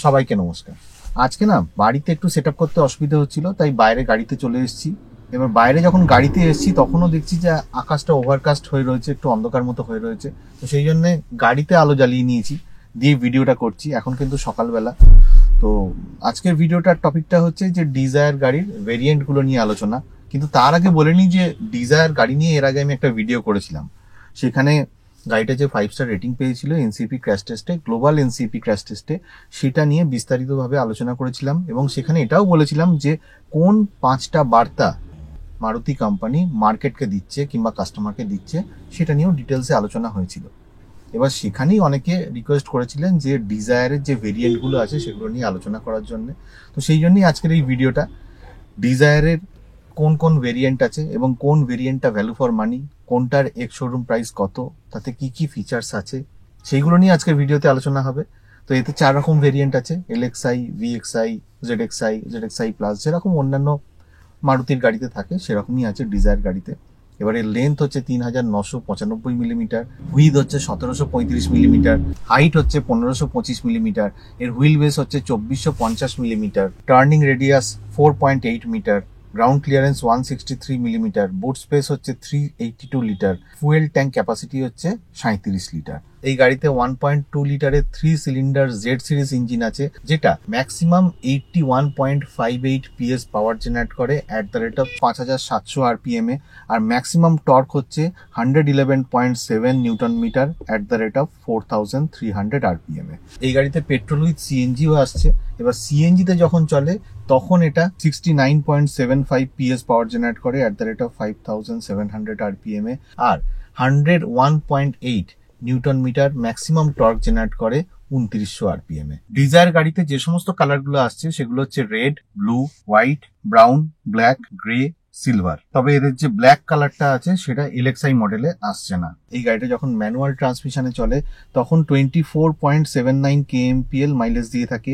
সবাইকে নমস্কার। আজকে না বাড়িতে একটু সেট আপ করতে অসুবিধা হচ্ছিল, তাই বাইরে গাড়িতে চলে এসেছি। এবার বাইরে যখন গাড়িতে এসেছি তখনও দেখছি যে আকাশটা ওভারকাস্ট হয়ে রয়েছে, একটু অন্ধকার মতো হয়ে রয়েছে। তো সেই জন্য গাড়িতে আলো জ্বালিয়ে নিয়েছি, দিয়ে ভিডিওটা করছি। এখন কিন্তু সকালবেলা। তো আজকের ভিডিওটার টপিকটা হচ্ছে যে ডিজায়ার গাড়ির ভেরিয়েন্টগুলো নিয়ে আলোচনা। কিন্তু তার আগে বলে নিই যে ডিজায়ার গাড়ি নিয়ে এর আগে আমি একটা ভিডিও করেছিলাম। সেখানে গাড়িটা যে 5 স্টার রেটিং পেয়েছিল এনসিপি ক্র্যাশ টেস্টে, গ্লোবাল এনসিপি ক্র্যাশ টেস্টে, সেটা নিয়ে বিস্তারিতভাবে আলোচনা করেছিলাম। এবং সেখানে এটাও বলেছিলাম যে কোন 5টা বার্তা মারুতি কোম্পানি মার্কেটকে দিচ্ছে কিংবা কাস্টমারকে দিচ্ছে, সেটা নিয়েও ডিটেলসে আলোচনা হয়েছিল। এবার সেখানেই অনেকে রিকোয়েস্ট করেছিলেন যে ডিজায়ারের যে ভেরিয়েন্টগুলো আছে সেগুলো নিয়ে আলোচনা করার জন্য। তো সেই জন্যই আজকের এই ভিডিওটা। ডিজায়ারের কোন কোন ভেরিয়েন্ট আছে এবং কোন ভেরিয়েন্টটা ভ্যালু ফর মানি, কোনটার এক্স শোরুম প্রাইস কত, তাতে কি কি ফিচার্স আছে, সেইগুলো নিয়ে আজকের ভিডিওতে আলোচনা হবে। তো এতে 4 রকম ভেরিয়েন্ট আছে: LXi, VXI, ZXI, ZXI plus, যেরকম অন্যান্য মারুতির গাড়িতে থাকে সেরকমই আছে ডিজায়ার গাড়িতে। এবারে লেন্থ হচ্ছে 3995 মিলিমিটার, হুইড হচ্ছে 1735 মিলিমিটার, হাইট হচ্ছে 1525 মিলিমিটার, এর হুইল বেস হচ্ছে 2450 millimetre, turning radius 4.8 metre, ground clearance 163 millimetre, boot space হচ্ছে 382 লিটার, ফুয়েল ট্যাঙ্ক ক্যাপাসিটি হচ্ছে 37 লিটার। এই গাড়িতে 1.2 লিটারের 3 সিলিন্ডার জেড সিরিজ ইঞ্জিন আছে, যেটা ম্যাক্সিমাম 81.58 PS পাওয়ার জেনারেট করে at the rate of 5700 RPM এ, আর ম্যাক্সিমাম টর্ক হচ্ছে 111.7 newton metre at the rate of 4300 RPM এ। এই গাড়িতে পেট্রোল উইথ সিএনজিও আসছে। এবার সিএনজিতে যখন চলে তখন এটা 69.75 PS পাওয়ার জেনারেট করে at the rate of 5700 RPM এ, আর 101.8 newton metre maximum torque generate করে 2900 RPM এ। ডিজায়ার গাড়িতে যে সমস্ত কালারগুলো আসছে সেগুলো হচ্ছে red, blue, white, brown, black, grey, silver. তবে এদের যে ব্ল্যাক কালারটা আছে সেটা এলএক্সআই মডেলে আসছে না। এই গাড়িটা যখন ম্যানুয়াল ট্রান্সমিশনে চলে তখন 24.79 kmpl মাইলেজ দিয়ে থাকে।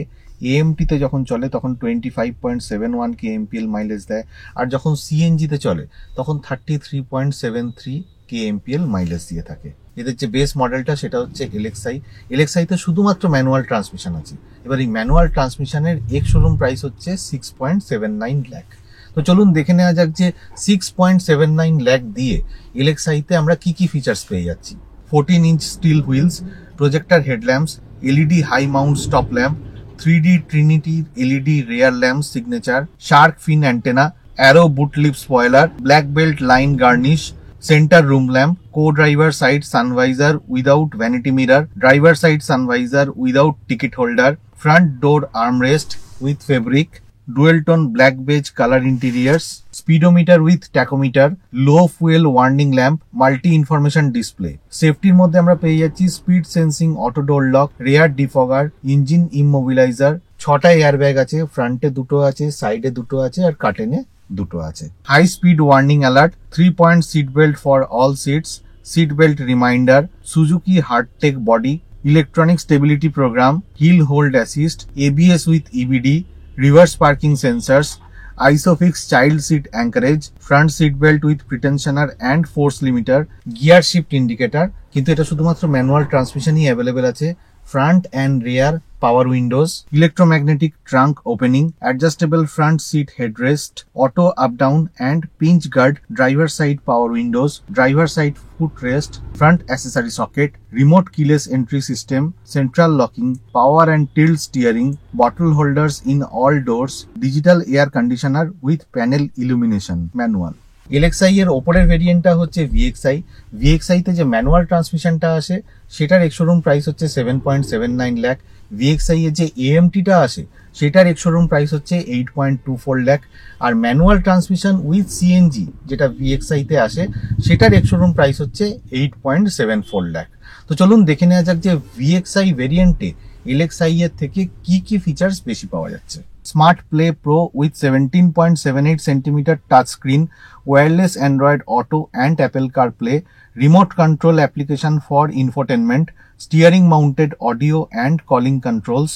এএমটিতে যখন চলে তখন 25.71 kmpl মাইলেজ দেয়, আর যখন সিএনজিতে চলে তখন 33.73 kmpl মাইলেজ দিয়ে থাকে। এদের যে বেস মডেলটা সেটা হচ্ছে এলএক্সআই। এলএক্সআইতে শুধুমাত্র ম্যানুয়াল ট্রান্সমিশন আছে। এবার এই ম্যানুয়াল ট্রান্সমিশনের এক্স শোরুম প্রাইস হচ্ছে 6.79 লাখ। তো চলুন দেখে নেওয়া যাক যে 6.79 লাখ দিয়ে এলএক্সআইতে আমরা কি কি ফিচার্স পেয়ে যাচ্ছি। 14 inch steel wheels, projector headlamps, LED high mount stop lamp, 3D Trinity LED rear lamp signature, shark fin antenna, arrow boot lip spoiler, black belt line garnish, center room lamp, co-driver side sun visor without vanity mirror, driver side sun visor without ticket holder, front door armrest with fabric, dual tone black beige color interiors, speedometer with tachometer, low fuel warning lamp, multi information display. সেফটির মধ্যে আমরা পেয়ে যাচ্ছি speed sensing auto door lock, rear defogger, engine immobiliser, 6টা air bag আছে, ফ্রন্টে 2টো আছে, সাইডে 2টো আছে, আর কাটেনে 2টো আছে। High speed warning alert, 3-point seat belt for all seats, seat belt reminder, Suzuki Heartect body, electronic stability programme, hill hold assist, ABS with EBD, reverse parking sensors, ISOFIX child seat anchorage, front seat belt with pretensioner and force limiter, gear shift indicator। কিন্তু এটা শুধুমাত্র manual ট্রান্সমিশনই available আছে। front and rear power windows, electromagnetic trunk opening, adjustable front seat headrest, auto up down and pinch guard, driver side power windows, driver side footrest, front accessory socket, remote keyless entry system, central locking, power and tilt steering, bottle holders in all doors, digital air conditioner with panel illumination, manual। LXi এর ওপরের ভেরিয়েন্টটা হচ্ছে VXI. ভিএক্সআইতে যে manual ট্রান্সমিশনটা আসে সেটার ex showroom price হচ্ছে 7.79 lakh. VXI এর যে এএমটিটা আসে সেটার এক্স শোরুম প্রাইস হচ্ছে 8.24 লাখ। আর ম্যানুয়াল ট্রান্সমিশন উইথ সিএনজি যেটা ভিএক্সআইতে আসে সেটার এক্স শোরুম প্রাইস হচ্ছে 8.74 লাখ। তো চলুন দেখে নেওয়া যাক যে ভিএক্সআই ভেরিয়েন্টে এলএক্সআই এর থেকে কি কি ফিচার্স বেশি পাওয়া যাচ্ছে। Smart Play Pro with 17.78 cm touch screen, wireless Android Auto and Apple CarPlay, remote control application for infotainment, steering mounted audio and calling controls,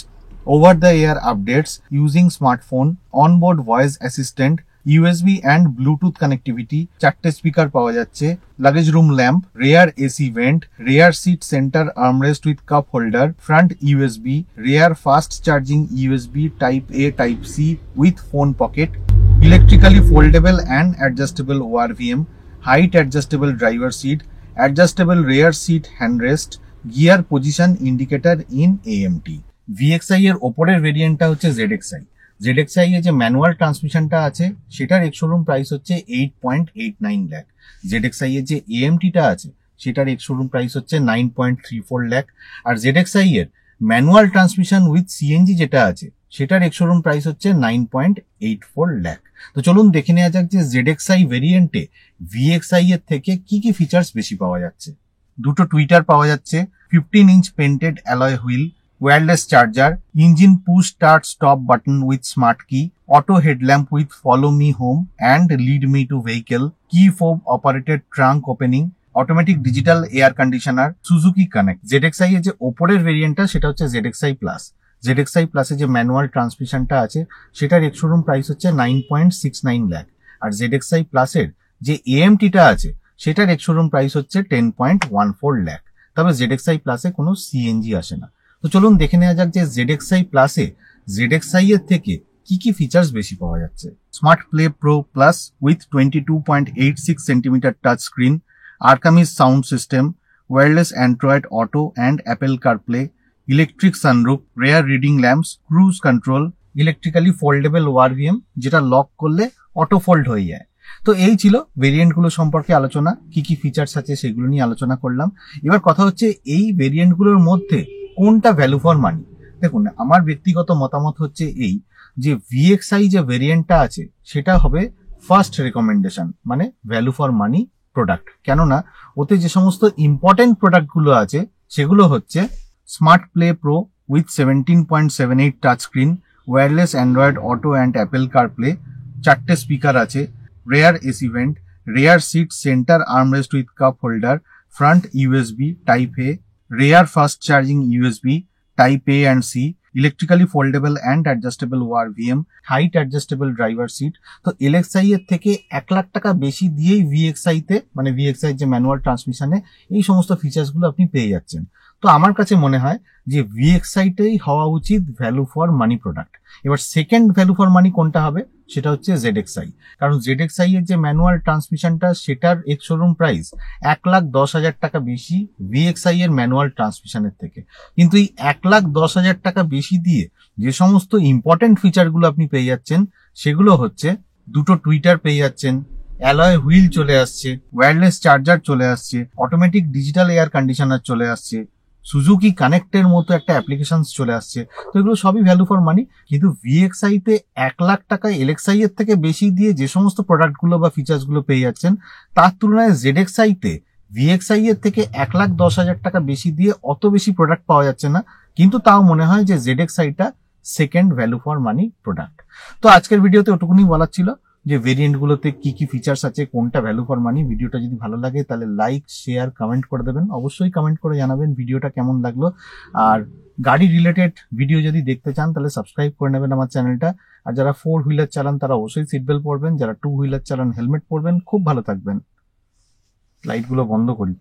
over the air updates using smartphone, onboard voice assistant, USB and Bluetooth connectivity, 4টে speaker পাওয়া যাচ্ছে, luggage room lamp, rear AC vent, rear seat centre armrest with cup holder, front USB, rear fast charging USB type A type C with phone pocket, electrically foldable and adjustable ORVM, height adjustable driver seat, adjustable rear seat handrest, gear position indicator in AMT. VXI এর ওপরের ভেরিয়েন্টটা হচ্ছে ZXI. ZXI এর যে manual ট্রান্সমিশনটা আছে সেটার ex showroom price হচ্ছে 8.89 lakh. ZXI এর যে এএমটিটা আছে সেটার এক্স শোরুম প্রাইস হচ্ছে 9.34 লাখ। আর জেডএক্সআই এর ম্যানুয়াল ট্রান্সমিশন উইথ সিএনজি যেটা আছে সেটার এক্স শোরুম প্রাইস হচ্ছে 9.84 লাখ। তো চলুন দেখে নেওয়া যাক যে জেডএক্সআই ভেরিয়েন্টে ভিএক্সআই এর থেকে কি কি ফিচার্স বেশি পাওয়া যাচ্ছে। দুটো টুইটার পাওয়া যাচ্ছে, 15-inch painted alloy wheel, wireless charger, engine push start stop button with smart key, auto headlamp with follow me home and lead me to vehicle, key fob operated trunk opening, automatic digital air conditioner, Suzuki connect. ZXI এর যে ওপরের ভেরিয়েন্টটা সেটা হচ্ছে ZXI plus. ZXI প্লাসে যে manual ট্রান্সমিশনটা আছে সেটার ex showroom price হচ্ছে 9.69 লাখ। আর জেডএক্সআই প্লাসের যে এএমটিটা আছে সেটার এক্স শোরুম প্রাইস হচ্ছে 10.14 লাখ। তবে জেডএক্সআই প্লাসে কোনো সিএনজি আসে না। তো চলুন দেখে নেওয়া যাক যে জেডএক্সআই প্লাসে জেডএক্সআই এর থেকে কি কি ফিচার্স বেশি পাওয়া যাচ্ছে। Smart play pro plus with 22.86 centimetre touch screen, Arkamys sound system, wireless Android auto and Apple CarPlay, electric sunroof, rear reading lamps, cruise control, electrically foldable ORVM যেটা লক করলে অটো ফোল্ড হয়ে যায়। তো এই ছিল ভেরিয়েন্টগুলো সম্পর্কে আলোচনা, কি কি ফিচার্স আছে সেগুলো নিয়ে আলোচনা করলাম। এবার কথা হচ্ছে এই ভেরিয়েন্টগুলোর মধ্যে কোনটা ভ্যালু ফর মানি। দেখুন, আমার ব্যক্তিগত মতামত হচ্ছে এই যে ভিএক্সআই যে ভেরিয়েন্টটা আছে সেটা হবে ফার্স্ট রেকমেন্ডেশন, মানে ভ্যালু ফর মানি প্রোডাক্ট। কেননা ওতে যে সমস্ত ইম্পর্টেন্ট প্রোডাক্টগুলো আছে সেগুলো হচ্ছে smart play pro with 17.78 touch screen, wireless Android auto and Apple CarPlay, 4টে স্পিকার আছে, rear AC vent, rear seat centre armrest with cup holder, front USB type A, rear fast charging USB type A and C, electrically foldable and adjustable ORVM, height adjustable driver seat. তো LXI এর থেকে 1 লাখ টাকা বেশি দিয়েই VXI তে, মানে VXI যে manual ট্রান্সমিশনে এই সমস্ত ফিচার্স গুলো আপনি পেয়ে যাচ্ছেন। তো আমার কাছে মনে হয় যে ভিএক্সআই টাই হওয়া উচিত ভ্যালু ফর মানি প্রোডাক্ট। এবার সেকেন্ড ভ্যালু ফর মানি কোনটা হবে সেটা হচ্ছে জেডএক্সআই। কারণ জেডএক্সআই এর যে ম্যানুয়াল ট্রান্সমিশনটা সেটার এক্স শোরুম প্রাইস 1,10,000 টাকা বেশি ভিএক্সআই এর ম্যানুয়াল ট্রান্সমিশনের থেকে। কিন্তু এই 1,10,000 টাকা বেশি দিয়ে যে সমস্ত ইম্পর্টেন্ট ফিচারগুলো আপনি পেয়ে যাচ্ছেন সেগুলো হচ্ছে দুটো টুইটার পেয়ে যাচ্ছেন, অ্যালয় হুইল চলে আসছে, ওয়্যারলেস চার্জার চলে আসছে, অটোমেটিক ডিজিটাল এয়ার কন্ডিশনার চলে আসছে, সুজুকি কানেক্টের মতো একটা অ্যাপ্লিকেশন চলে আসছে। তো এগুলো সবই ভ্যালু ফর মানি। কিন্তু ভিএক্সআই তে 1 লাখ টাকা এলএক্সআই এর থেকে বেশি দিয়ে যে সমস্ত প্রোডাক্টগুলো বা ফিচার্স গুলো পেয়ে যাচ্ছেন তার তুলনায় জেডএক্সআই তে ভিএক্সআই এর থেকে 1,10,000 টাকা বেশি দিয়ে অত বেশি প্রোডাক্ট পাওয়া যাচ্ছে না। কিন্তু তাও মনে হয় যে জেডএক্সআইটা second value for money product. তো আজকের ভিডিওতে ওটুকুনি বলার ছিল যে ভেরিয়েন্ট গুলোতে কি কি ফিচার্স আছে, কোনটা ভ্যালু ফর মানি। ভিডিওটা যদি ভালো লাগে তাহলে লাইক, শেয়ার, কমেন্ট করে দেবেন। অবশ্যই কমেন্ট করে জানাবেন ভিডিওটা কেমন লাগলো। আর গাড়ি রিলেটেড ভিডিও যদি দেখতে চান তাহলে সাবস্ক্রাইব করে নেবেন আমার চ্যানেলটা। আর যারা 4 হুইলার চালান তারা অবশ্যই সিট বেল্ট পরবেন, যারা 2 হুইলার চালান হেলমেট পরবেন। খুব ভালো থাকবেন। লাইটগুলো বন্ধ করি।